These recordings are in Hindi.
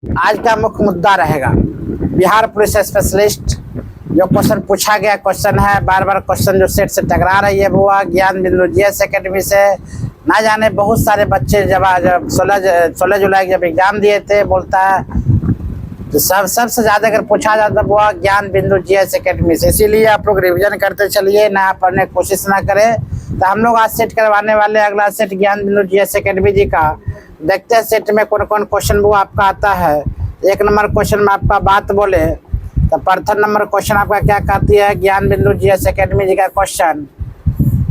आज का मुख्य मुद्दा रहेगा बिहार पुलिस स्पेशलिस्ट। जो क्वेश्चन पूछा गया क्वेश्चन है, बार बार क्वेश्चन जो सेट से टकरा रही है वो ज्ञान बिंदु जीएस एकेडमी से। ना जाने बहुत सारे बच्चे जब 16 जुलाई जब एग्जाम दिए थे, बोलता है तो सबसे ज्यादा अगर पूछा जाता वो ज्ञान बिंदु जीएस एकेडमी से। इसीलिए आप लोग रिविजन करते चलिए, ना पढ़ने की कोशिश ना करें। तो हम लोग आज सेट करवाने वाले अगला सेट ज्ञान बिंदु जीएस एकेडमी जी का। देखते हैं सेट में कौन कौन क्वेश्चन वो आपका आता है। एक नंबर क्वेश्चन में आपका बात बोले तो प्रथम नंबर क्वेश्चन आपका क्या कहती है, ज्ञान बिंदु जीएस एकेडमी जी का क्वेश्चन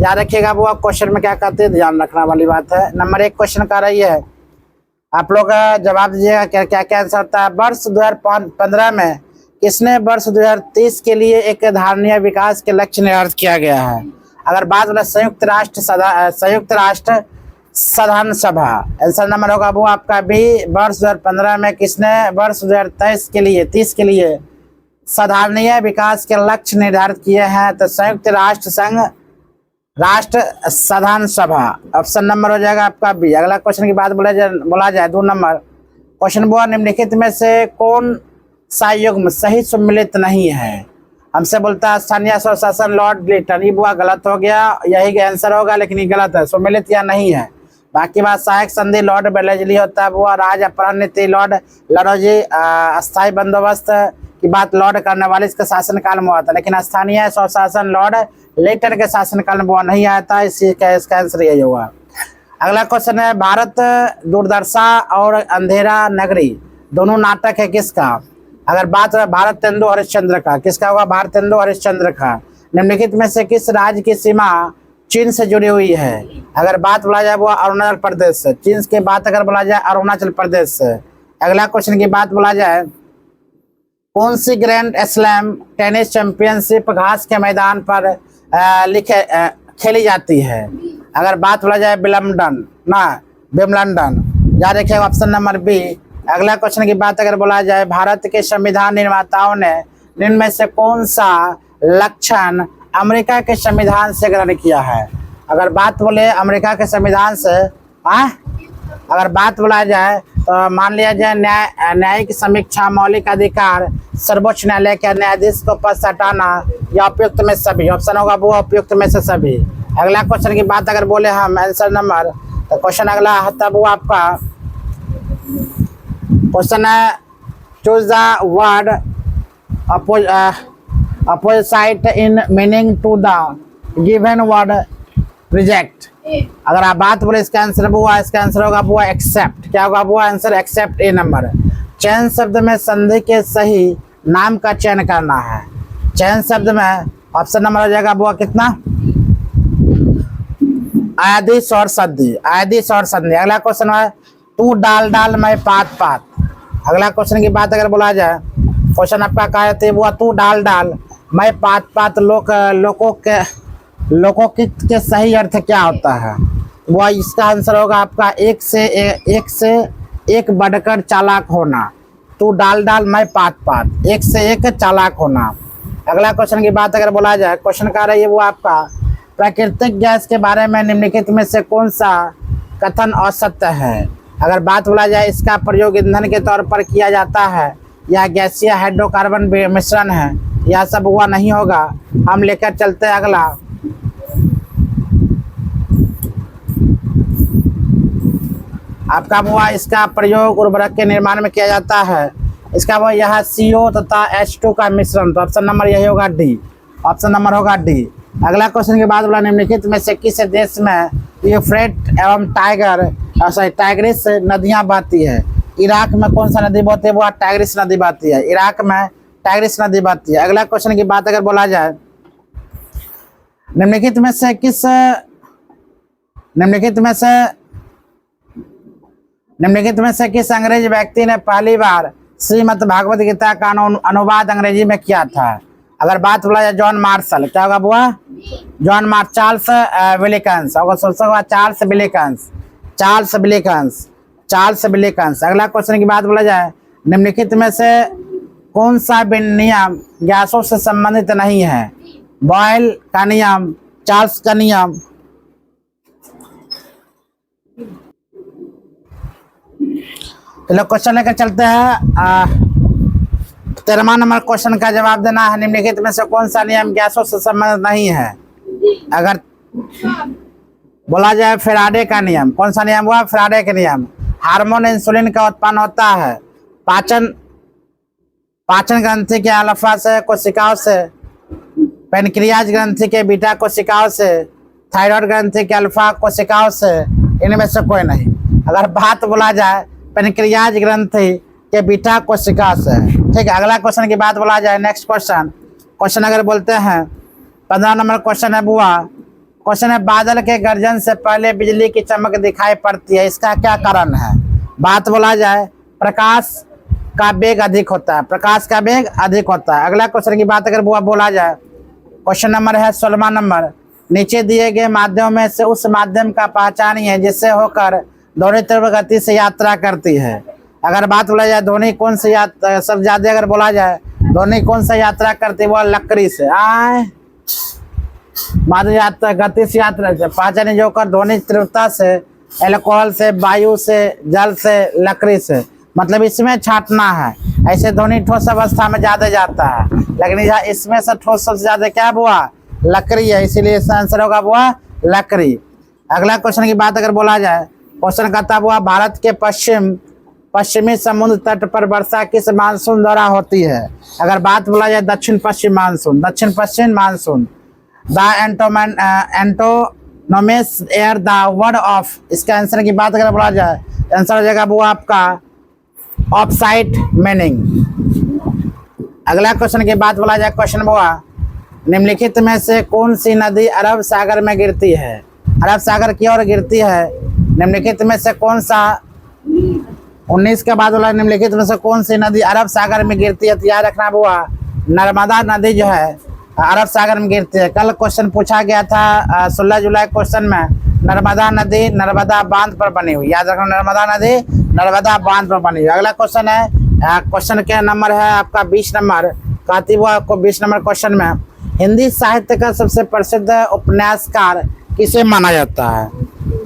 याद रखिएगा। वो क्वेश्चन में क्या कहते हैं, ध्यान रखने वाली बात है। नंबर 1 क्वेश्चन कर रही है, आप लोग जवाब दीजिएगा क्या क्या क्या आंसर होता है। वर्ष 2015 में किसने वर्ष 2030 के लिए एक धारणीय विकास के लक्ष्य निर्धारित किया गया है। अगर बात बोले संयुक्त राष्ट्र साधारण सभा, आंसर नंबर होगा वो आपका भी। वर्ष 2015 में किसने वर्ष 2023 के लिए 30 के लिए साधारणीय विकास के लक्ष्य निर्धारित किए हैं, तो संयुक्त राष्ट्र संघ राष्ट्र साधारण सभा। ऑप्शन नंबर हो जाएगा आपका बी। अगला क्वेश्चन की बात बोला जाए 2 नंबर क्वेश्चन वो निम्नलिखित में से कौन सा युग्म सही सम्मिलित नहीं है। हमसे बोलता है स्थानीय स्वशासन लॉर्ड लिटन, ये बुआ गलत हो गया, यही आंसर होगा लेकिन ये गलत है, सम्मिलित या नहीं है। बाकी बात सहायक संधि लॉर्ड बेलेजली होता है, वो राज अपहरण नीति लॉर्ड लरोजी, अस्थायी बंदोबस्त की बात लॉर्ड कर्नवालिस के शासनकाल में हुआ था, लेकिन स्थानीय स्वशासन लॉर्ड लिटन के शासनकाल में वो नहीं आया था, इसका आंसर यही होगा। अगला क्वेश्चन है भारत दूरदर्शा और अंधेरा नगरी दोनों नाटक है किसका। अगर बात है भारत तेंदु हरिश्चंद्र का, किसका होगा, भारत तेंदु हरिश्चंद्र का। निम्नलिखित में से किस राज्य की सीमा चीन से जुड़ी हुई है। अगर बात बोला जाए वो अरुणाचल प्रदेश से। चीन की बात अगर बोला जाए अरुणाचल प्रदेश से। अगला क्वेश्चन की बात बोला जाए कौन सी ग्रैंड स्लैम टेनिस चैंपियनशिप घास के मैदान पर खेली जाती है। अगर बात बोला जाए विम्बलडन, याद रखिएगा ऑप्शन नंबर बी। अगला क्वेश्चन की बात अगर बोला जाए भारत के संविधान निर्माताओं ने निम्न में से कौन सा लक्षण अमेरिका के संविधान से ग्रहण किया है। अगर बात बोले अमेरिका के संविधान से अगर बात बोला जाए तो मान लिया जाए न्यायिक समीक्षा, मौलिक अधिकार, सर्वोच्च न्यायालय के न्यायाधीश को पद से हटाना या उपयुक्त में सभी। ऑप्शन होगा वो उपयुक्त में से सभी। अगला क्वेश्चन की बात अगर बोले हम आंसर नंबर, तो क्वेश्चन अगला तब वो आपका क्वेश्चन है choose the word opposite in meaning to the given word reject. अगर आप बात बोले इसका आंसर होगा वो एक्सेप्ट। क्या होगा वो आंसर, एक्सेप्ट। ए नंबर चयन शब्द में संधि के सही नाम का चयन करना है। चयन शब्द में ऑप्शन नंबर हो जाएगा वो कितना, आदि स्वर संधि। अगला क्वेश्चन है तू डाल डाल मैं पात पात। अगला क्वेश्चन की बात अगर बोला जाए क्वेश्चन आपका कहते वो तू डाल डाल मैं पात पात लोकोकित के सही अर्थ क्या होता है। वो इसका आंसर होगा आपका एक से एक बढ़कर चालाक होना। तू डाल डाल मैं पात पात, एक से एक चालाक होना। अगला क्वेश्चन की बात अगर बोला जाए क्वेश्चन का रही है वो आपका प्राकृतिक गैस के बारे में निम्नलिखित में से कौन सा कथन असत्य है। अगर बात बोला जाए इसका प्रयोग ईंधन के तौर पर किया जाता है या गैसीय हाइड्रोकार्बन मिश्रण है, यह सब हुआ नहीं होगा। हम लेकर चलते हैं अगला। आपका वो इसका प्रयोग उर्वरक के निर्माण में किया जाता है। इसका वो यह CO तथा H2 का मिश्रण, तो ऑप्शन नंबर यही होगा डी। ऑप्शन नंबर होगा डी। अगला क्वेश्चन के बाद बोला निम्नलिखित में से किस देश में यूफ्रेट एवं टाइग्रिस नदियां बहती है। इराक में कौन सा नदी बहती है, वो टाइग्रिस नदी बहती है। इराक में टाइग्रिस नदी बहती है। अगला क्वेश्चन की बात अगर बोला जाए निम्नलिखित में से किस अंग्रेज व्यक्ति ने पहली बार श्रीमद् भागवत गीता का अनुवाद अंग्रेजी में किया था। अगर बात बोला जाए जॉन मार्शल, क्या होगा बुआ, जॉन मार्शल, चार्ल्स विलिकंस। अगला क्वेश्चन की बात बोला जाए निम्नलिखित में से कौन सा नियम गैसों से संबंधित नहीं है। बॉयल का नियम, चार्ल्स का नियम, चलो क्वेश्चन लेकर चलते हैं। 13वां नंबर क्वेश्चन का जवाब देना है। निम्नलिखित में से कौन सा नियम गैसों से संबंधित नहीं है? अगर बोला जाए फैराडे का नियम, कौन सा नियम हुआ? फैराडे का नियम। हार्मोन इंसुलिन का उत्पन्न होता है पाचन ग्रंथि के अल्फा से कोशिकाओं से, पेनक्रियाज ग्रंथि के बीटा कोशिकाओं से, थायराइड ग्रंथि के अल्फा कोशिकाओं से, इनमें से कोई नहीं। अगर बात बोला जाए पेनक्रियाज ग्रंथि के बीटा कोशिका से, ठीक है। अगला क्वेश्चन की बात बोला जाए, नेक्स्ट क्वेश्चन अगर बोलते हैं 15 नंबर क्वेश्चन है बुआ। क्वेश्चन है बादल के गर्जन से पहले बिजली की चमक दिखाई पड़ती है, इसका क्या कारण है? बात बोला जाए प्रकाश का वेग अधिक होता है, प्रकाश का वेग अधिक होता है। अगला क्वेश्चन की बात अगर बुआ बोला जाए, क्वेश्चन नंबर है 16वां नंबर। नीचे दिए गए माध्यमों में से उस माध्यम का पहचानिए जिससे होकर ध्वनि तीव्र गति से यात्रा करती है। अगर बात बोला जाए ध्वनि कौन सी यात्रा सब ज्यादा अगर बोला जाए ध्वनि कौन सा यात्रा करती है, वो लकड़ी से माध्यम यात्रा गति से यात्रा से पहचाने जो कर ध्वनि तीव्रता से, एल्कोहल से, वायु से, जल से, लकड़ी से। मतलब इसमें छाटना है, ऐसे ध्वनि ठोस अवस्था में ज्यादा जाता है, लेकिन इसमें से ठोस सबसे ज्यादा क्या हुआ? लकड़ी है, इसीलिए इसका आंसर होगा हुआ लकड़ी। अगला क्वेश्चन की बात अगर बोला जाए, क्वेश्चन कहता हुआ भारत के पश्चिमी समुद्र तट पर वर्षा किस मानसून द्वारा होती है? अगर बात बोला जाए दक्षिण पश्चिम monsoon. The antonyms are the word of, इसका आंसर की बात अगर बोला जाए आंसर हो जाएगा वो आपका ऑफसाइट मीनिंग। अगला क्वेश्चन की बात बोला जाए, क्वेश्चन हुआ निम्नलिखित में से कौन सी नदी अरब सागर में गिरती है? अरब सागर की ओर गिरती है। निम्नलिखित में से कौन सा 19 के बाद बोला निम्नलिखित में से कौन सी नदी अरब सागर में गिरती है? तो याद रखना हुआ नर्मदा नदी जो है अरब सागर में गिरती है। कल क्वेश्चन पूछा गया था 16 जुलाई क्वेश्चन में, नर्मदा नदी नर्मदा बांध पर बनी हुई, याद रखना नर्मदा नदी नर्मदा बांध पर बनी हुई। अगला क्वेश्चन है, क्वेश्चन के नंबर है आपका 20 नंबर। कहती हुआ आपको 20 नंबर क्वेश्चन में हिंदी साहित्य का सबसे प्रसिद्ध उपन्यासकार किसे माना जाता है?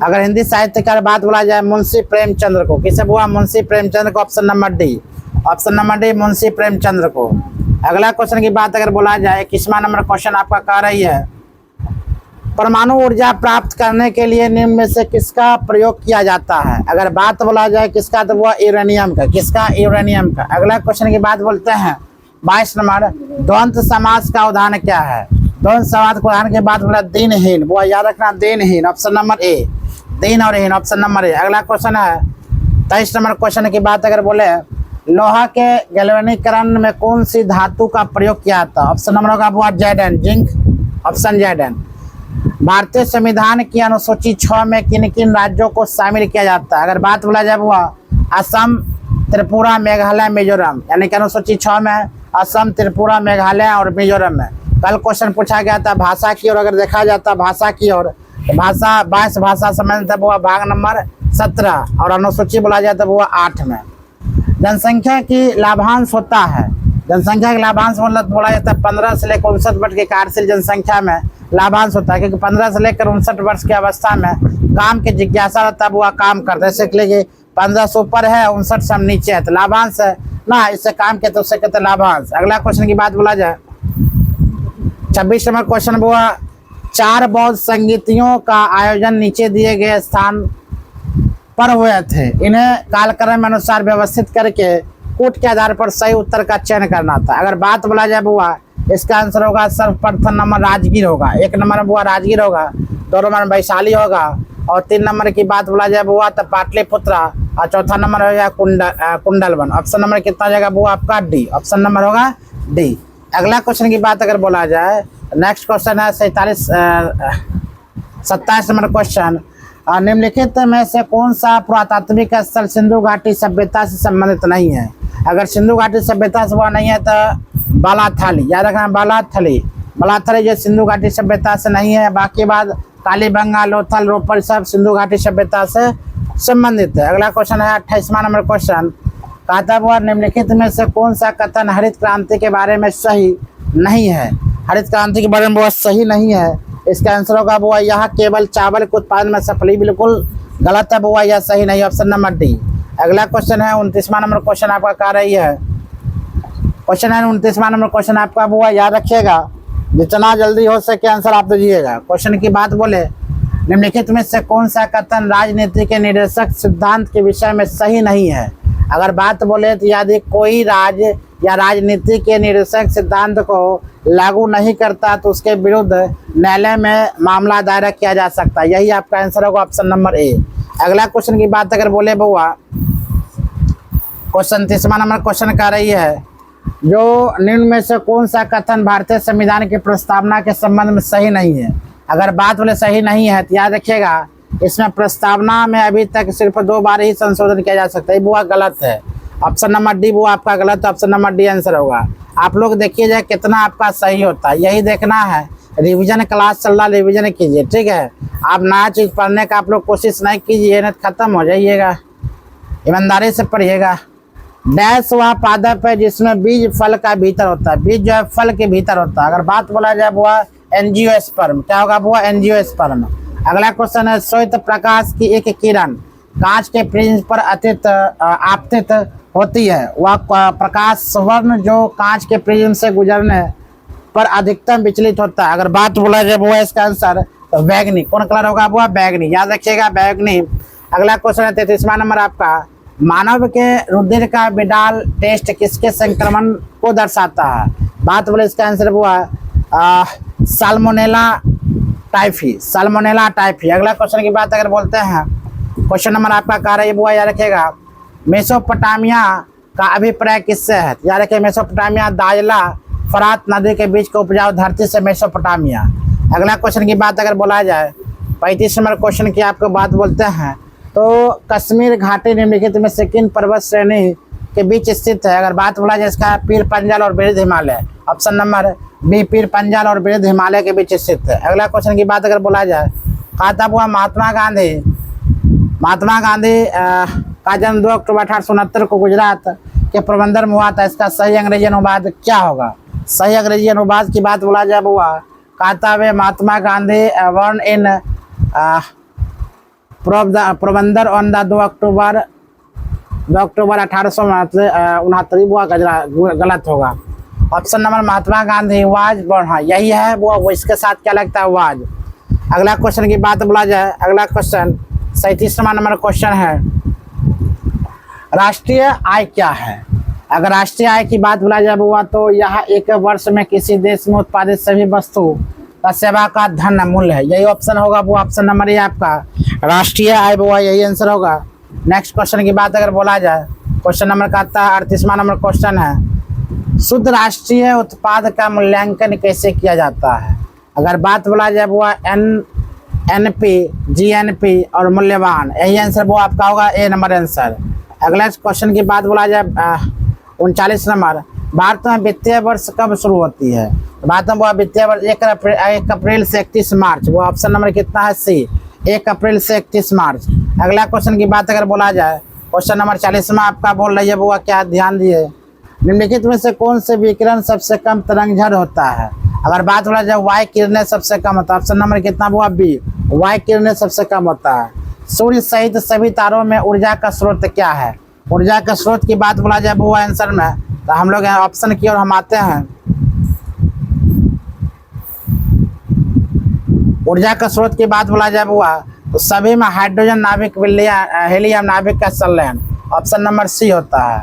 अगर हिंदी साहित्यकार बात बोला जाए मुंशी प्रेमचंद्र को। किसे हुआ? मुंशी प्रेमचंद्र को। Option number D Munshi Premchandra को। अगला क्वेश्चन की बात अगर बोला जाए 21वां नंबर क्वेश्चन आपका कह रही है परमाणु ऊर्जा प्राप्त करने के लिए निम्न में से किसका प्रयोग किया जाता है? अगर बात बोला जाए किसका, तो वो यूरेनियम का। किसका? यूरेनियम का। अगला क्वेश्चन की बात बोलते हैं 22 नंबर, द्वंद्व समास का उदाहरण क्या है? द्वंद्व समास का उदाहरण के बाद बोला दिनहीन, वो याद रखना दिनहीन। ऑप्शन नंबर ए, दिन और हीन, ऑप्शन नंबर ए। अगला क्वेश्चन है 23 नंबर क्वेश्चन की बात अगर बोले लोहा के गैल्वेनीकरण में कौन सी धातु का प्रयोग किया था? ऑप्शन नंबर होगा वो जैडन, जिंक, ऑप्शन जैडन। भारतीय संविधान की अनुसूची 6 में किन किन राज्यों को शामिल किया जाता है? अगर बात बोला जाए वो असम, त्रिपुरा, मेघालय, मिजोरम, यानी कि अनुसूची 6 में असम, त्रिपुरा, मेघालय और मिजोरम में। कल क्वेश्चन पूछा गया था भाषा की ओर, अगर देखा जाता भाषा की ओर, भाषा 22 भाषा संबंधित वो भाग नंबर 17 और अनुसूची बोला जाए तो वो 8 में। जनसंख्या की लाभांश होता है, जनसंख्या का लाभांश मतलब बोला जाता है 15 से लेकर 59 वर्ष की कार्यशील जनसंख्या में लाभांश होता है, क्योंकि 15 से लेकर 59 वर्ष की अवस्था में काम की जिज्ञासा रहता है, वो काम करते हैं। इसलिए 15 से ऊपर है, 59 से नीचे है तो लाभांश है ना, इससे काम के तो उससे कहते हैं लाभांश। अगला क्वेश्चन की बात बोला जाए 26 नंबर क्वेश्चन हुआ 4 बौद्ध संगीतियों का आयोजन नीचे दिए गए स्थान पर हुए थे, इन्हें कालक्रम अनुसार व्यवस्थित करके कूट के आधार पर सही उत्तर का चयन करना था। अगर बात बोला जाए बुआ इसका आंसर होगा सर्वप्रथम नंबर राजगीर होगा, 1 नंबर बुआ राजगीर होगा, 2 नंबर वैशाली होगा और 3 नंबर की बात बोला जाए बुआ तो पाटलिपुत्रा और 4था नंबर हो जाएगा कुंडलवन। ऑप्शन नंबर कितना जाएगा बुआ आपका डी, ऑप्शन नंबर होगा डी। अगला क्वेश्चन की बात अगर बोला जाए नेक्स्ट क्वेश्चन है 27 नंबर क्वेश्चन, निम्नलिखित में से कौन सा पुरातात्विक स्थल सिंधु घाटी सभ्यता से संबंधित नहीं है? अगर सिंधु घाटी सभ्यता से हुआ नहीं है तो बालाथली, याद रखना बालाथली जो सिंधु घाटी सभ्यता से नहीं है, बाकी बाद कालीबंगा, लोथल, रोपड़ सब सिंधु घाटी सभ्यता से संबंधित है। अगला क्वेश्चन है 28वां नंबर क्वेश्चन, कहता हुआ निम्नलिखित में से कौन सा कथन हरित क्रांति के बारे में सही नहीं है? हरित क्रांति के बारे में बहुत सही नहीं है, इसका आंसर होगा बुआ यह केवल चावल के उत्पादन में सफली, बिल्कुल गलत है बुआ, यह सही नहीं, ऑप्शन नंबर डी। अगला क्वेश्चन है 29वां नंबर क्वेश्चन आपका कह रही है, क्वेश्चन है 29वां नंबर क्वेश्चन आपका हुआ, याद रखिएगा, जितना जल्दी हो सके आंसर आप दीजिएगा। क्वेश्चन की बात बोले, निम्नलिखित में से कौन सा कथन राजनीति के निर्देशक सिद्धांत के विषय में सही नहीं है। अगर बात बोले तो यदि कोई राज्य या राजनीति के निर्देशक सिद्धांत को लागू नहीं करता तो उसके विरुद्ध न्यायालय में मामला दायर किया जा सकता है। यही आपका आंसर होगा ऑप्शन नंबर ए। अगला क्वेश्चन की बात अगर बोले बउआ, क्वेश्चन 30वां नंबर क्वेश्चन कर रही है, जो निम्न में से कौन सा कथन भारतीय संविधान की प्रस्तावना के संबंध में सही नहीं है। अगर बात बोले सही नहीं है तो याद रखिएगा, इसमें प्रस्तावना में अभी तक सिर्फ 2 बार ही संशोधन किया जा सकता है, वो गलत है। ऑप्शन नंबर डी वो आपका गलत है, ऑप्शन नंबर डी आंसर होगा। आप लोग देखिए जाए कितना आपका सही होता है, यही देखना है। रिवीजन क्लास चल रहा, रिवीजन कीजिए, ठीक है। आप नया चीज़ पढ़ने का आप लोग कोशिश नहीं कीजिए, नहीं खत्म हो जाइएगा। ईमानदारी से पढ़िएगा। डैश वह पादप है जिसमें बीज फल का भीतर होता है, बीज जो है फल के भीतर होता है। अगर बात बोला जाए वह एंजियोस्पर्म, क्या होगा वो एंजियोस्पर्म। अगला क्वेश्चन है, श्वेत प्रकाश की एक किरण कांच के प्रिज्म पर आपतित होती है, वह प्रकाश स्वर्ण जो कांच के प्रिज्म से गुजरने पर अधिकतम विचलित होता है। अगर बात बोला जाए वो है इसका आंसर तो बैगनी। कौन कलर होगा वो बैगनी, याद रखिएगा बैगनी। अगला क्वेश्चन है 33वां नंबर आपका, मानव के रुधिर का विडाल टेस्ट किसके संक्रमण को दर्शाता है। बात बोले इसका आंसर वो है साल्मोनेला टाइफी, साल्मोनेला टाइफी। अगला क्वेश्चन की बात अगर बोलते हैं, क्वेश्चन नंबर आपका कह रही है वो याद रखिएगा, मेसोपोटामिया का अभिप्राय किससे है। याद रखिए मेसोपोटामिया दाजला फरात नदी के बीच को उपजाऊ धरती से मेसोपोटामिया। अगला क्वेश्चन की बात अगर बोला जाए 35 नंबर क्वेश्चन की आपको बात बोलते हैं, तो कश्मीर घाटी निम्नलिखित में से किन पर्वत श्रेणी के बीच स्थित है। अगर बात बोला जाए इसका पीर पंजाल और वृद्ध Himalaya, option number B Pir Panjal और वृद्ध हिमालय के बीच स्थित है। अगला क्वेश्चन की बात अगर बोला जाए, कहा था हुआ महात्मा गांधी का जन्म 2 अक्टूबर 1869 को गुजरात के पोरबंदर में हुआ था। इसका सही अंग्रेजी अनुवाद क्या होगा। सही अंग्रेजी अनुवाद की बात बोला जाए हुआ, कहता हुए Mahatma Gandhi born in Porbandar on the 2 October 1869 वो गलत होगा। Option number Mahatma Gandhi was born, हाँ यही है वो इसके साथ क्या लगता है वाज। अगला क्वेश्चन की बात बोला जाए, अगला क्वेश्चन 37वां नंबर क्वेश्चन है, राष्ट्रीय आय क्या है। अगर राष्ट्रीय आय की बात बोला जाए हुआ तो यह एक वर्ष में किसी देश में उत्पादित सभी वस्तु का सेवा का धन मूल्य है। यही ऑप्शन होगा वो ऑप्शन नंबर ये आपका राष्ट्रीय आय वो यही आंसर होगा। नेक्स्ट क्वेश्चन की बात अगर बोला जाए, क्वेश्चन नंबर का आता है 38वां नंबर क्वेश्चन है, शुद्ध राष्ट्रीय उत्पाद का मूल्यांकन कैसे किया जाता है। अगर बात बोला जाए वो एनपी, जीएनपी और मूल्यवान, यही आंसर वो आपका होगा ए नंबर आंसर। अगला क्वेश्चन की बात बोला जाए 39 नंबर, भारत में वित्तीय वर्ष कब शुरू होती है। भारत में वो वित्तीय वर्ष 1 अप्रैल से 31 मार्च, वो ऑप्शन नंबर कितना है सी, 1 अप्रैल से 31 मार्च। अगला क्वेश्चन की बात अगर बोला जाए, क्वेश्चन नंबर 40वां आपका बोल रही है वो क्या, ध्यान दिए, निम्नलिखित में से कौन से विकिरण सबसे कम तरंगझर होता है। अगर बात बोला जाए वाई किरणें सबसे कम होता है, ऑप्शन नंबर कितना हुआ बी, वाई किरणें सबसे कम होता है। सूर्य सहित सभी तारों में ऊर्जा का स्रोत क्या है। ऊर्जा के स्रोत की बात बोला जाए वो आंसर में, तो हम लोग ऑप्शन की ओर हम आते हैं। ऊर्जा का स्रोत की बात बोला जाए हुआ तो सभी में हाइड्रोजन नाभिक हीलियम नाभिक का संलयन, ऑप्शन नंबर सी होता है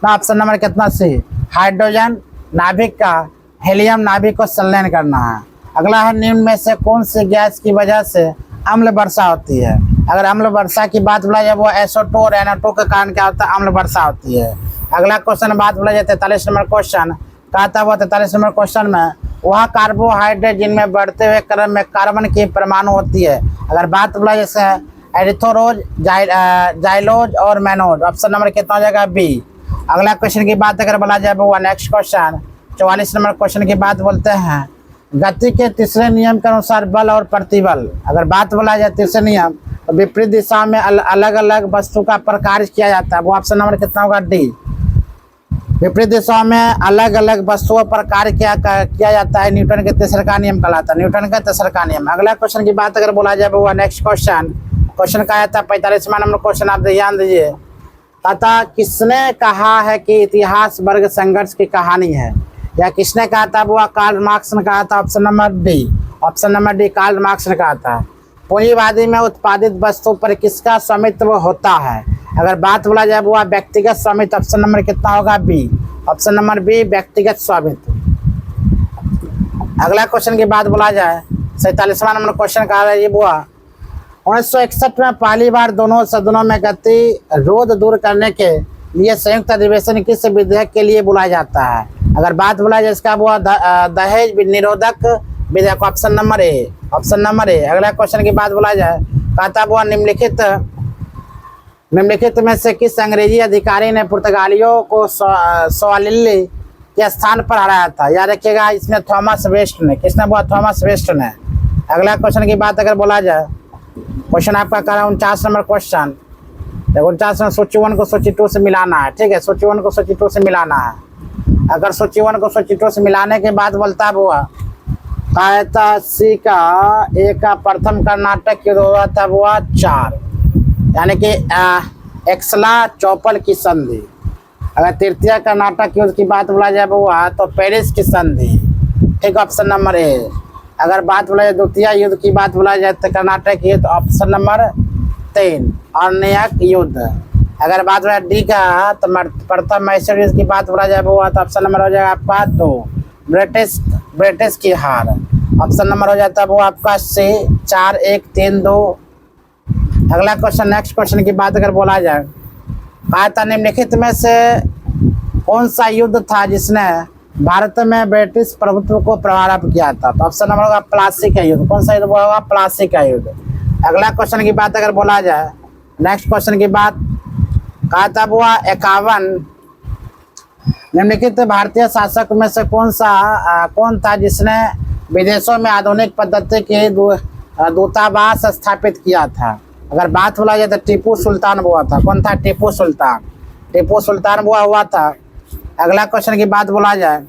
ना। ऑप्शन नंबर कितना सी, हाइड्रोजन नाभिक का हीलियम नाभिक को संलयन करना है। अगला है, निम्न में से कौन सी गैस की वजह से अम्ल वर्षा होती है। अगर अम्ल वर्षा की बात बोला जाए वो SO2 और NO2 के कारण क्या होता है, अम्ल वर्षा होती है। अगला क्वेश्चन बात बोला जाए 43 नंबर क्वेश्चन, कहता हुआ 43 नंबर क्वेश्चन में, वह कार्बोहाइड्रेट जिनमें बढ़ते हुए क्रम में कार्बन की परमाणु होती है। अगर बात बोला जैसे एरिथ्रोज, जाइलोज और मैनोज, ऑप्शन नंबर कितना हो जाएगा बी। अगला क्वेश्चन की बात अगर बोला जाए वो नेक्स्ट क्वेश्चन 44 नंबर क्वेश्चन की बात बोलते हैं, गति के तीसरे नियम के अनुसार बल और प्रतिबल। अगर बात बोला जाए तीसरे नियम तो विपरीत दिशा में अलग अलग वस्तु का प्रकार किया जाता है, वो ऑप्शन नंबर कितना होगा डी। विपरीत दिशाओं में अलग अलग वस्तुओं पर कार्य किया जाता है, न्यूटन के तीसरे का नियम कहलाता है, न्यूटन का तीसरे का नियम। अगला क्वेश्चन की बात अगर बोला जाए वो नेक्स्ट क्वेश्चन का आता है 45वां नंबर क्वेश्चन, आप ध्यान दीजिए। कहता किसने कहा है कि इतिहास वर्ग संघर्ष की कहानी है, या किसने कहा था? वो कार्ल मार्क्स ने कहा था। Option number D, option number D Karl Marx ने कहा था। पूंजीवादी में उत्पादित वस्तु पर किसका स्वामित्व होता है? अगर बात बोला जाए वो व्यक्तिगत स्वामित्व। ऑप्शन नंबर कितना होगा? बी, ऑप्शन नंबर बी व्यक्तिगत स्वामित्व। अगला क्वेश्चन की बात बोला जाए 47वां नंबर क्वेश्चन कहा है ये बुआ 1961 में पहली बार दोनों सदनों में गतिरोध दूर करने के लिए संयुक्त अधिवेशन किस विधेयक के लिए बुलाया जाता है? अगर बात बोला जाए इसका वो दहेज निरोधक विधेयक। Option number A, option number A. अगला क्वेश्चन की बात बोला जाए कहता वो निम्नलिखित में से किस अंग्रेजी अधिकारी ने पुर्तगालियों को सोआलिली के स्थान पर हराया था? याद रखिएगा इसमें थॉमस वेस्ट ने। किसने बोला? थॉमस वेस्ट ने। अगला क्वेश्चन की बात अगर बोला जाए क्वेश्चन आपका कह रहा है 49 नंबर क्वेश्चन। 49 में सूची 1 को सूची 2 से मिलाना है। ठीक है, सूची 1 को सूची 2 से मिलाना है। अगर सूची 1 को सूची 2 से मिलाने के बाद बोलता हुआ कहता सी का ए का प्रथम कर्नाटक युद्ध हुआ था वो 4, यानी कि एक्सला चौपल की संधि। अगर तृतीय कर्नाटक युद्ध की बात बोला जाए वो तो पेरिस की संधि। ठीक, ऑप्शन नंबर ए। अगर बात बोला जाए द्वितीय युद्ध की बात बोला जाए तो कर्नाटक युद्ध। ऑप्शन नंबर 3 अर्नियक युद्ध। अगर बात बोला डी का तो प्रथम मैसूर युद्ध की बात बोला जाए वो तो ऑप्शन नंबर हो जाएगा आपका 2 ब्रिटिश की हार। ऑप्शन नंबर हो जाता है वो आपका सी 4 1 3 2। अगला क्वेश्चन नेक्स्ट क्वेश्चन की बात अगर बोला जाए कहा था निम्नलिखित में से कौन सा युद्ध था जिसने भारत में ब्रिटिश प्रभुत्व को प्रभावित किया था? तो ऑप्शन नंबर होगा प्लासी का युद्ध। कौन सा युद्ध होगा? प्लासी का युद्ध। अगला क्वेश्चन की बात अगर बोला जाए नेक्स्ट क्वेश्चन की बात कहा था वो 51 निम्नलिखित भारतीय शासक में से कौन था जिसने विदेशों में आधुनिक पद्धति के दूतावास स्थापित किया था? अगर बात बोला जाए तो टीपू सुल्तान हुआ था। कौन था? टीपू सुल्तान। टीपू सुल्तान हुआ था। अगला क्वेश्चन की बात बोला जाए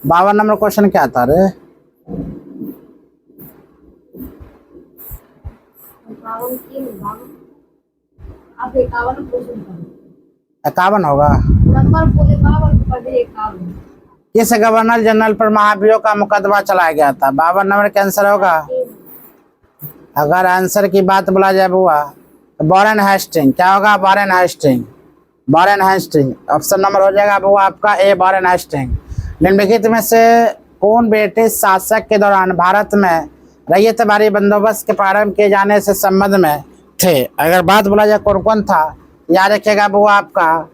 बावन नंबर क्वेश्चन क्या था रे? 51 होगा। किस गवर्नर जनरल पर महाभियोग का मुकदमा चलाया गया था? 52 नंबर का आंसर होगा। अगर आंसर की बात बोला जाए बुआ तो वॉरेन हेस्टिंग। क्या होगा? Warren Hasting. Warren Hasting. Option number हो जाएगा बुआ आपका ए वॉरेन हेस्टिंग। निम्नलिखित में से कौन ब्रिटिश शासक के दौरान भारत में रैयतवारी बंदोबस्त के प्रारंभ किए जाने से संबंध में थे? अगर बात बोला जाए कौन था याद रखिएगा वो आपका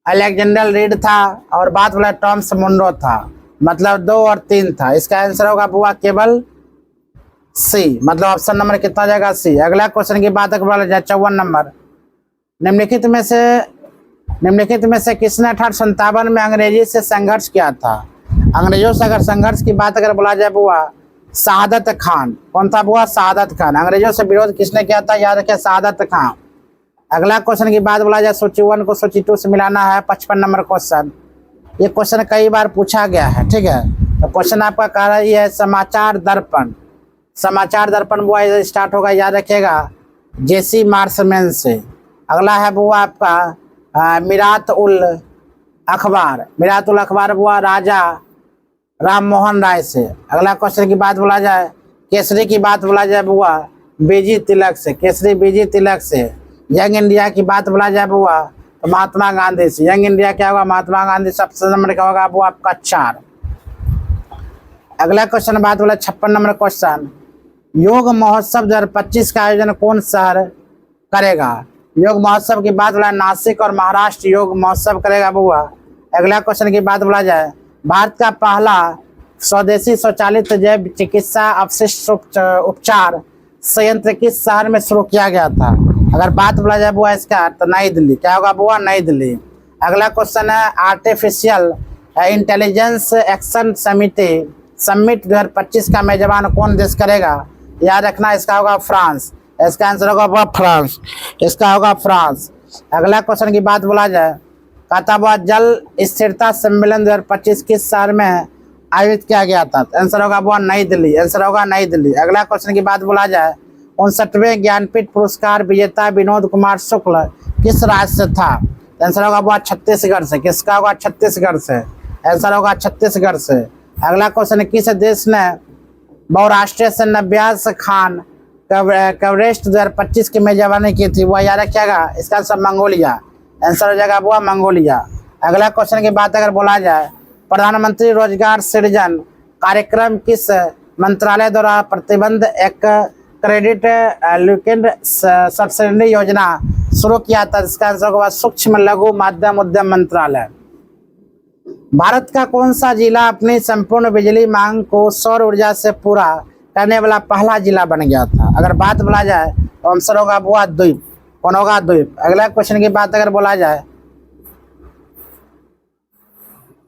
अलेक्जेंडर रीड था। और बात बोला टॉमस मुंडो था। मतलब 2 और 3 था। इसका आंसर होगा बुआ केवल सी। मतलब ऑप्शन नंबर कितना जाएगा? सी। अगला क्वेश्चन की बात अगर बोला जाए 54 नंबर निम्नलिखित में से किसने 1857 में अंग्रेजी से संघर्ष किया था? अंग्रेजों से अगर संघर्ष की बात अगर बोला जाए बुआ शहादत खान। कौन था बुआ? शहादत खान। अंग्रेजों से विरोध किसने किया था? याद रखिए शहादत खान। अगला क्वेश्चन की बात बोला जाए सूची 1 को सूची 2 से मिलाना है। 55 नंबर क्वेश्चन। ये क्वेश्चन कई बार पूछा गया है। ठीक है, तो क्वेश्चन आपका कह रही है समाचार दर्पण। समाचार दर्पण वो स्टार्ट होगा याद रखिएगा जेसी मार्समैन से। अगला है वो आपका मिरात उल अखबार वो राजा राम मोहन राय से। अगला क्वेश्चन की बात बोला जाए केसरी की बात बोला जाए बुआ बीजी तिलक से। केसरी बीजी तिलक से। यंग इंडिया की बात बोला जाए बुआ तो महात्मा गांधी से। यंग इंडिया क्या होगा? महात्मा गांधी। सबसे नंबर क्या होगा? वो आपका 4। अगला क्वेश्चन बात बोला 56 नंबर क्वेश्चन योग महोत्सव 2025 का आयोजन कौन शहर करेगा? योग महोत्सव की बात बोला नासिक और महाराष्ट्र योग महोत्सव करेगा बुआ। अगला क्वेश्चन की बात बोला जाए भारत का पहला स्वदेशी स्वचालित जैव चिकित्सा अवशिष्ट उपचार संयंत्र किस शहर में शुरू किया गया था? अगर बात बोला जाए बुआ इसका तो नई दिल्ली। क्या होगा बुआ? नई दिल्ली। अगला क्वेश्चन है आर्टिफिशियल इंटेलिजेंस एक्शन समिट 2025 का मेजबान कौन देश करेगा? याद रखना इसका होगा फ्रांस। इसका आंसर होगा फ्रांस। इसका होगा फ्रांस। अगला क्वेश्चन की बात बोला जाए कहता हुआ जल स्थिरता सम्मेलन 2025 किस शहर में आयोजित किया गया था? आंसर होगा वो नई दिल्ली। आंसर होगा नई दिल्ली। अगला क्वेश्चन की बात बोला जाए, 59वें ज्ञानपीठ पुरस्कार विजेता विनोद कुमार शुक्ल किस राज्य से था? आंसर होगा वो छत्तीसगढ़ से। किसका होगा? छत्तीसगढ़ से। आंसर होगा छत्तीसगढ़ से। अगला क्वेश्चन, किस देश ने बहुराष्ट्रीय सेनाभ्यास खान कवरेस्ट 2025 की मेजबानी की थी? वह याद रखिएगा, इसका आंसर मंगोलिया। आंसर हो जाएगा वो मंगोलिया। अगला क्वेश्चन की बात अगर बोला जाए, प्रधानमंत्री रोजगार सृजन कार्यक्रम किस मंत्रालय द्वारा प्रतिबंध एक क्रेडिट लिंक्ड सब्सिडी योजना शुरू किया था? इसका आंसर होगा सूक्ष्म लघु मध्यम उद्यम मंत्रालय। भारत का कौन सा जिला अपनी संपूर्ण बिजली मांग को सौर ऊर्जा से पूरा करने वाला पहला जिला बन गया था? अगर बात बोला जाए तो आंसर होगा वो द्वीप। कौन होगा? द्वीप। अगला क्वेश्चन की बात अगर बोला जाए,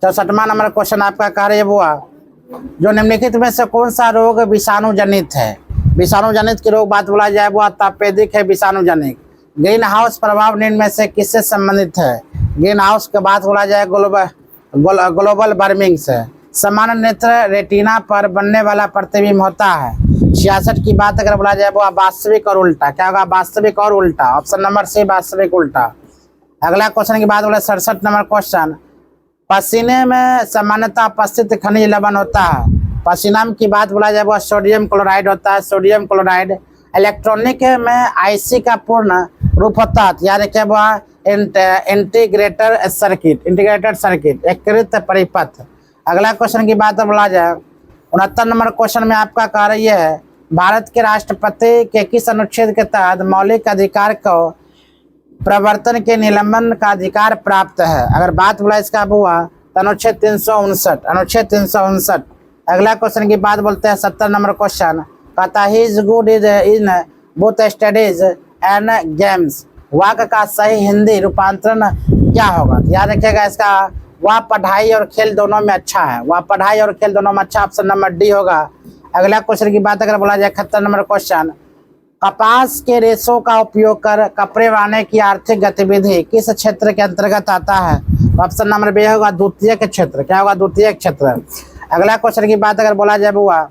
64वां नंबर क्वेश्चन आपका कह रही है बुआ, जो निम्नलिखित में से कौन सा रोग विषाणु जनित है? विषाणु जनित की रोग बात बोला जाए वो तपेदिक है, विषाणु जनित। ग्रीन हाउस प्रभाव निम्न में से किससे संबंधित है? ग्रीन हाउस की बात बोला जाए ग्लोबल वार्मिंग से। सामान्य नेत्र रेटिना पर बनने वाला प्रतिबिंब होता है। 66 की बात अगर बोला जाए वो वास्तविक और उल्टा। क्या होगा? वास्तविक और उल्टा। ऑप्शन नंबर सी वास्तविक उल्टा। अगला क्वेश्चन की बात बोला 67 नंबर क्वेश्चन, पसीने में सामान्यतः उपस्थित खनिज लवण होता है। पसीना की बात बोला जाए वो सोडियम क्लोराइड होता है, सोडियम क्लोराइड। इलेक्ट्रॉनिक में आईसी का पूर्ण रूप होता है, याद रखिए वो इंटीग्रेटेड सर्किट, एकीकृत परिपथ। अगला क्वेश्चन की बात बोला जाए 69 नंबर क्वेश्चन में आपका कह रही है, भारत के राष्ट्रपति के किस अनुच्छेद के तहत मौलिक अधिकार को प्रवर्तन के निलंबन का अधिकार प्राप्त है? अगर बात बोला इसका हुआ तो अनुच्छेद 359, अनुच्छेद 359। अगला क्वेश्चन की बात बोलते हैं 70 नंबर क्वेश्चन, कहता he is good in both studies and games. वाक्य का सही हिंदी रूपांतरण क्या होगा? याद रखिएगा इसका, वह पढ़ाई और खेल दोनों में अच्छा है। वह पढ़ाई और खेल दोनों में अच्छा, ऑप्शन नंबर डी होगा। अगला क्वेश्चन की बात अगर बोला जाए 71 नंबर क्वेश्चन, कपास के रेशों का उपयोग कर कपड़े बनाने की आर्थिक गतिविधि किस क्षेत्र के अंतर्गत आता है? ऑप्शन नंबर बी होगा द्वितीयक क्षेत्र। क्या होगा? द्वितीयक क्षेत्र। अगला क्वेश्चन की बात अगर बोला जाए बुआ,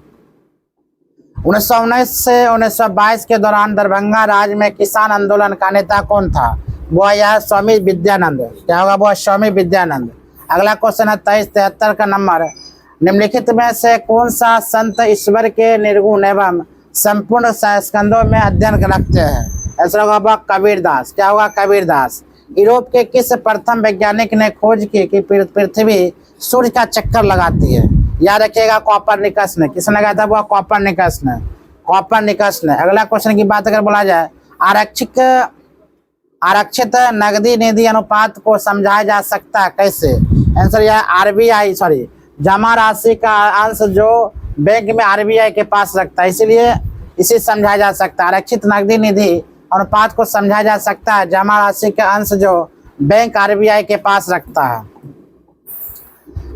1919 से 1922 के दौरान दरभंगा राज्य में किसान आंदोलन का नेता कौन था? वो यह स्वामी विद्यानंद। क्या होगा? वो स्वामी विद्यानंद। अगला क्वेश्चन है 2373 का नंबर, निम्नलिखित में से कौन सा संत ईश्वर के निर्गुण एवं संपूर्ण स्कंदों में अध्ययन रखते हैं? ऐसा होगा कबीरदास। क्या होगा? कबीरदास। यूरोप के किस प्रथम वैज्ञानिक ने खोज की कि पृथ्वी सूर्य का चक्कर लगाती है? याद रखिएगा कोपरनिकस ने। किसने लगाया था? वो कोपरनिकस ने। कोपरनिकस ने। अगला क्वेश्चन की बात अगर बोला जाए, आरक्षित नगदी निधि अनुपात को समझाया जा सकता है कैसे? आंसर यह आरबीआई जमा राशि का अंश जो बैंक में आरबीआई के पास रखता है, इसलिए इसे समझाया जा सकता है। आरक्षित नकदी निधि अनुपात को समझाया जा सकता है जमा राशि का अंश जो बैंक आरबीआई के पास रखता है।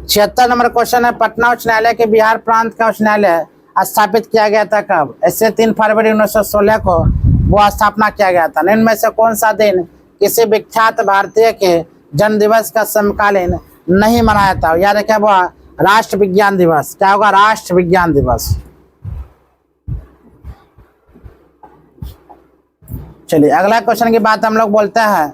76 नंबर क्वेश्चन है, पटना उच्च न्यायालय के बिहार प्रांत का उच्च न्यायालय स्थापित किया गया था कब? इससे 3 फरवरी 1916 को वो स्थापना किया गया था। इनमें से कौन सा दिन किसी विख्यात भारतीय के जन्म दिवस का समकालीन नहीं मनाया था? याद रखिए वो राष्ट्र विज्ञान दिवस। क्या होगा? राष्ट्र विज्ञान दिवस। चलिए अगला क्वेश्चन की बात हम लोग बोलते हैं,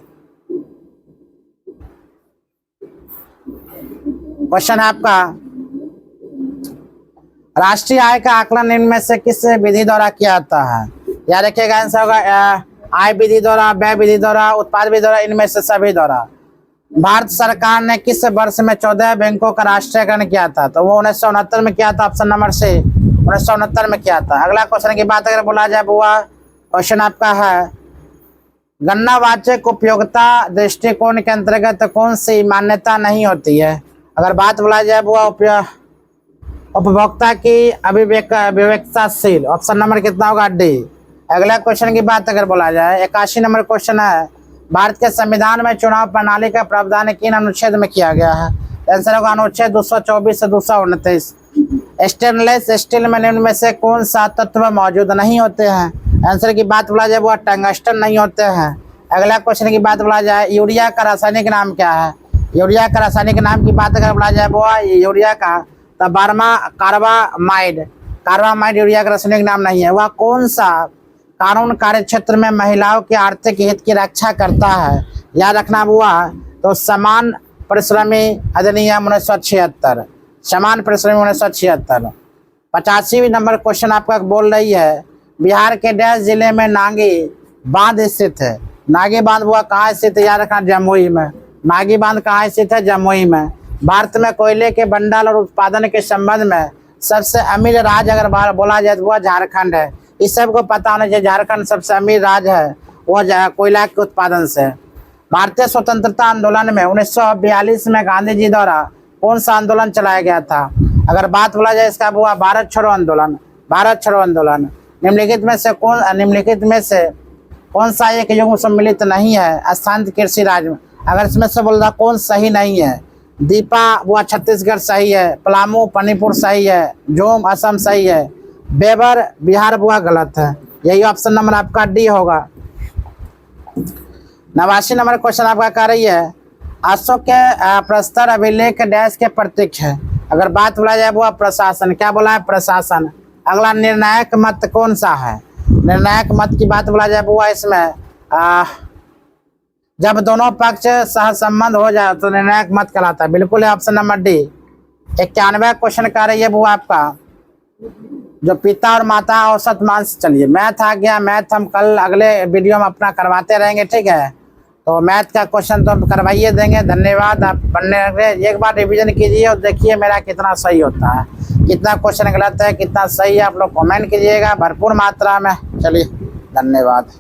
क्वेश्चन है आपका, राष्ट्रीय आय का आकलन इनमें से किस विधि द्वारा किया जाता है? याद रखिएगा आंसर होगा आय विधि द्वारा, व्यय विधि द्वारा, उत्पाद विधि द्वारा, इनमें से सभी द्वारा। भारत सरकार ने किस वर्ष में 14 बैंकों का राष्ट्रीयकरण किया था? तो वो 1969 में किया था। ऑप्शन नंबर से 1969 में किया था। अगला क्वेश्चन की बात अगर बोला जाए बुआ, क्वेश्चन आपका है, गन्ना वाचक उपयोगिता दृष्टिकोण के अंतर्गत कौन सी मान्यता नहीं होती है? अगर बात बोला जाए बुआ उपभोक्ता की अभिव्यक्ताशील, ऑप्शन नंबर कितना होगा? डी। अगला क्वेश्चन की बात अगर बोला जाए 81 नंबर क्वेश्चन है, भारत के संविधान में चुनाव प्रणाली का प्रावधान किन अनुच्छेद में किया गया है? आंसर होगा अनुच्छेद 224 से 229। स्टेनलेस स्टील में निम्न में से कौन सा तत्व मौजूद नहीं होते हैं? आंसर की बात बोला जाए वो टंगस्टन नहीं होते हैं। अगला क्वेश्चन की बात बोला जाए, यूरिया का रासायनिक नाम क्या है? यूरिया का रासायनिक नाम की बात अगर बोला जाए वो यूरिया का तो 12वां कार्बामाइड। कार्बामाइड यूरिया का रासायनिक नाम नहीं है। वह कौन सा कानून कार्य क्षेत्र में महिलाओं के आर्थिक हित की रक्षा करता है? याद रखना हुआ तो समान परिश्रमी अधिनियम 1976, समान परिश्रमी 1976। 85 नंबर क्वेश्चन आपका बोल रही है बिहार के डैश जिले में नागी बांध स्थित है। नागी बांध हुआ कहाँ स्थित है? याद रखना जमुई में। नागी बांध कहाँ स्थित है? जमुई में। भारत में कोयले के बंडल और उत्पादन के संबंध में सबसे अमीर राज्य अगर बाहर बोला जाए तो वह झारखंड है। इस सबको पता होना चाहिए, झारखंड सबसे अमीर राज्य है वह कोयला के उत्पादन से। भारतीय स्वतंत्रता आंदोलन में 1942 में गांधी जी द्वारा कौन सा आंदोलन चलाया गया था? अगर बात बोला जाए इसका हुआ भारत छोड़ो आंदोलन। भारत छोड़ो आंदोलन। निम्नलिखित में से कौन सा एक युग्म सम्मिलित नहीं है? स्थानीय कृषि राज्य। अगर इसमें से बोल रहा कौन सही नहीं है? दीपा वह छत्तीसगढ़ सही है, पलामू मणिपुर सही है, झूम असम सही है, बेबर बिहार बुआ गलत है। यही ऑप्शन नंबर आपका डी होगा। 89 नंबर क्वेश्चन आपका कह रही है अशोक के प्रस्तर अभिलेख डैश के प्रतीक है। अगर बात बोला जाए वो प्रशासन। क्या बोला है? प्रशासन। अगला निर्णायक मत कौन सा है? निर्णायक मत की बात बोला जाए वो इसमें जब दोनों पक्ष सहसंबंध हो जाए तो निर्णायक मत कहलाता है। बिल्कुल है ऑप्शन नंबर डी। 91 क्वेश्चन कह रही है वो आपका जो पिता और माता औसत मान से। चलिए मैथ आ गया। मैथ हम कल अगले वीडियो में अपना करवाते रहेंगे, ठीक है? तो मैथ का क्वेश्चन तो हम करवाइए देंगे। धन्यवाद। आप पढ़ने लगे एक बार रिवीजन कीजिए और देखिए मेरा कितना सही होता है, कितना क्वेश्चन गलत है, कितना सही है। आप लोग कमेंट कीजिएगा भरपूर मात्रा में। चलिए धन्यवाद।